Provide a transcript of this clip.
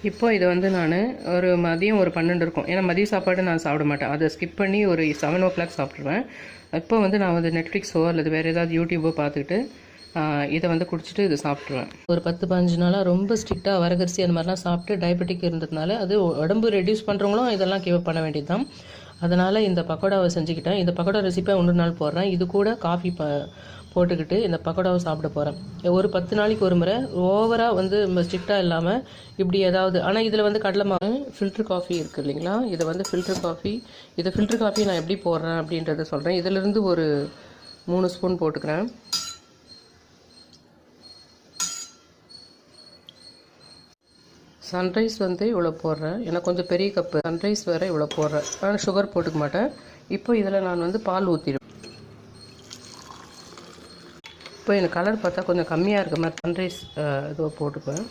இப்போ இதை வந்து நான் ஒரு மதியம் ஒரு 12 இருக்கும். ஏன்னா மதிய சாப்பாடு நான் சாப்பிட மாட்டேன். அதை ஸ்கிப் பண்ணி ஒரு 7 o'clock சாப்பிட்ருவேன். இப்போ வந்து நான் வந்து நெட்ஃப்ளிக்ஸோ அல்லது வேறு ஏதாவது யூடியூபோ பார்த்துக்கிட்டு இதை வந்து குடிச்சிட்டு இதை சாப்பிட்ருவேன். ஒரு 10-15 நாளாக ரொம்ப ஸ்ட்ரிக்டாக வரகரிசி அந்த மாதிரிலாம் சாப்பிட்டு டயபெட்டிக் இருந்ததுனால அது உடம்பு ரெடியூஸ் பண்ணுறவங்களும் இதெல்லாம் கீப் பண்ண வேண்டியது தான். அதனால் இந்த பக்கோடாவை செஞ்சுக்கிட்டேன். இந்த பக்கோடா ரெசிப்பியாக 1 நாள் போடுறேன். இது கூட காஃபி போட்டுக்கிட்டு இந்த பக்கோடாவை சாப்பிட போகிறேன். ஒரு 10 நாளைக்கு ஒரு முறை, ஓவராக வந்து ஸ்ட்ரிக்டாக இல்லாமல் இப்படி ஏதாவது. ஆனால் இதில் வந்து கடலை மாவு ஃபில்ட்ரு காஃபி இருக்குது இல்லைங்களா, இதை வந்து ஃபில்ட்ரு காஃபி நான் எப்படி போடுறேன் அப்படின்றத சொல்கிறேன். இதிலிருந்து ஒரு 3 ஸ்பூன் போட்டுக்கிறேன். சன்ரைஸ் வந்து இவ்வளோ போடுறேன். எனக்கு கொஞ்சம் பெரிய கப்பு சன்ரைஸ் வேறு இவ்வளோ போடுறேன். ஆனால் சுகர் போட்டுக்க மாட்டேன். இப்போ இதில் நான் வந்து பால் ஊற்றிடுவேன். இப்போ எனக்கு கலர் பார்த்தா கொஞ்சம் கம்மியாக இருக்க மாதிரி சன்ரைஸ் இதுவாக போட்டுக்குவேன்.